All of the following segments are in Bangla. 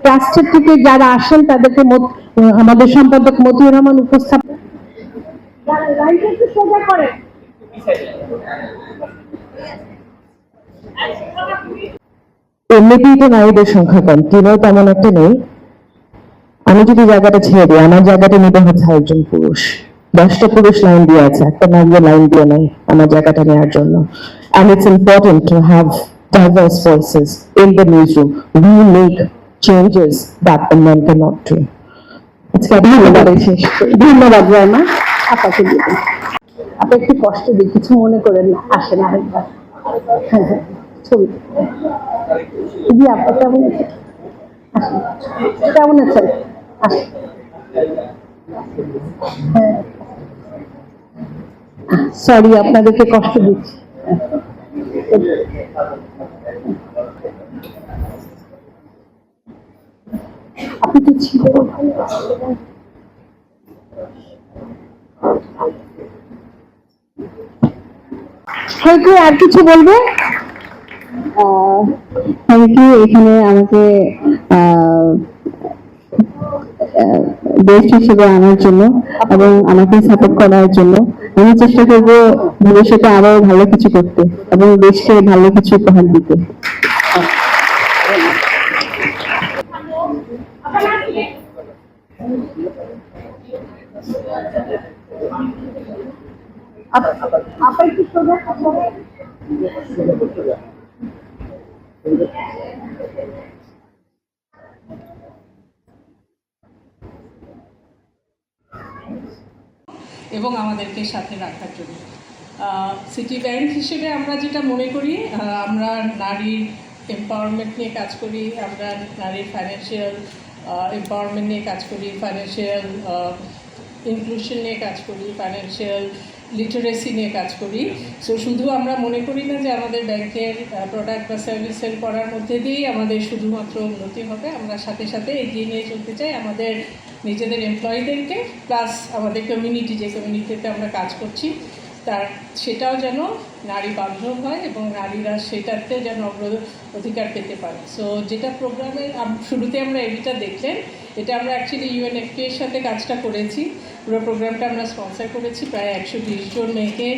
ট্রাস্টের থেকে যারা আসেন তাদেরকে আমাদের সম্পাদক মতিউর রহমান উপস্থাপন এমনিতেই তো নারীদের সংখ্যা কম, টিমেও তেমন একটা নেই। আমি যদি জায়গাটা ছেড়ে দিই, আমার জায়গাটা নিতে হচ্ছে একজন পুরুষ। 10টা পুরুষ লাইন দিয়ে আছে, একটা নারীও লাইন দিয়ে নেই আমার জায়গাটা নেওয়ার জন্য। And it's important to have diverse voices in the newsroom. We make changes that the men cannot do. আজকে ধন্যবাদ শেষ করি। ধন্যবাদ রাইমা, আপনাকে দিবেন। আপনি একটু কষ্ট দিই, কিছু মনে করেন না, আসেন আরেকবার। হ্যাঁ হ্যাঁ, ছবি জি। আপনি কেমন আছেন? কেমন আছেন? আসেন। হ্যাঁ, সরি আপনাদেরকে কষ্ট দিচ্ছি। আপনি কি ছিল আর কিছু বলবে? থ্যাংক ইউ এখানে আমাকে বেস্ট হিসেবে আনার জন্য এবং আমাকে সাপোর্ট করার জন্য। আমি চেষ্টা করব ভবিষ্যতে আরো ভালো কিছু করতে এবং দেশকে ভালো কিছু উপহার দিতে। এবং আমাদেরকে সাথে রাখার জন্য সিটি ব্যাংক হিসেবে আমরা যেটা মনে করি, আমরা নারীর এম্পাওয়ারমেন্ট নিয়ে কাজ করি, আমরা নারীর ফাইন্যান্সিয়াল এম্পাওয়ারমেন্ট নিয়ে কাজ করি, ফাইন্যান্সিয়াল ইনক্লুশন নিয়ে কাজ করি, ফাইন্যান্সিয়াল লিটারেসি নিয়ে কাজ করি। সো শুধু আমরা মনে করি না যে আমাদের ব্যাংকের প্রোডাক্ট বা সার্ভিস সেল করার মধ্যে দিয়েই আমাদের শুধুমাত্র উন্নতি হবে, আমরা সাথে সাথে এগিয়ে নিয়ে চলতে চাই আমাদের নিজেদের এমপ্লয়ীদেরকে, প্লাস আমাদের কমিউনিটি, যে কমিউনিটিতে আমরা কাজ করছি সেটাও যেন নারী বান্ধব হয় এবং নারীরা সেটাতে যেন অধিকার পেতে পারে। সো যেটা প্রোগ্রামের শুরুতে আমরা এবিটা দেখলেন, এটা আমরা অ্যাকচুয়ালি ইউএনএফপি এর সাথে কাজটা করেছি। পুরো প্রোগ্রামটা আমরা স্পন্সর করেছি প্রায় 120 জন মেয়েকে,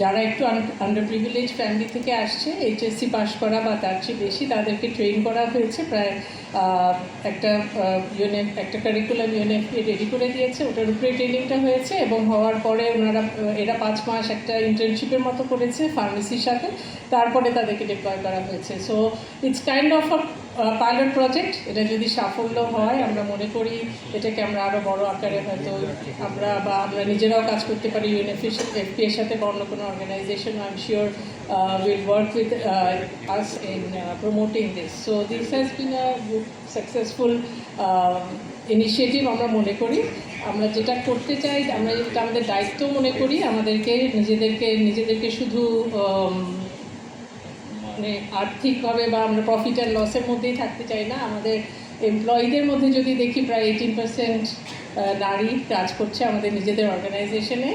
যারা একটু আন্ডার প্রিভিলেজ ফ্যামিলি থেকে আসছে, এইচএসসি পাস করা বা তার চেয়ে বেশি, তাদেরকে ট্রেন করা হয়েছে। প্রায় একটা কারিকুলাম ইউএনএফপি রেডি করে দিয়েছে, ওটার উপরে ট্রেনিংটা হয়েছে এবং হওয়ার পরে এরা 5 মাস একটা ইন্টার্নশিপের মতো করেছে ফার্মেসির সাথে, তারপরে তাদেরকে ডিপ্লয় করা হয়েছে। So it's kind of pilot project. এটা যদি সাফল্য হয়, আমরা মনে করি এটাকে আমরা আরও বড় আকারে হয়তো আমরা নিজেরাও কাজ করতে পারি ইউএনএফপি এর সাথে বা অন্য কোনো organisation. I am sure will work with us in promoting this. So this has been a good, successful initiative আমরা মনে করি। আমরা যেটা করতে চাই, আমরা যেটা আমাদের দায়িত্ব মনে করি, আমাদেরকে নিজেদেরকে শুধু মানে আর্থিকভাবে বা আমরা প্রফিট অ্যান্ড লসের মধ্যেই থাকতে চাই না। আমাদের এমপ্লয়ীদের মধ্যে যদি দেখি, প্রায় 18% নারী কাজ করছে আমাদের নিজেদের অর্গানাইজেশনে।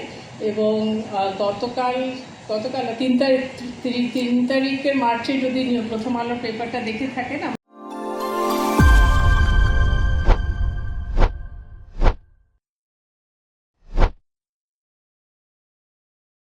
এবং গতকাল 3 তারিখের মার্চে যদি প্রথম আলোর পেপারটা দেখে থাকেন,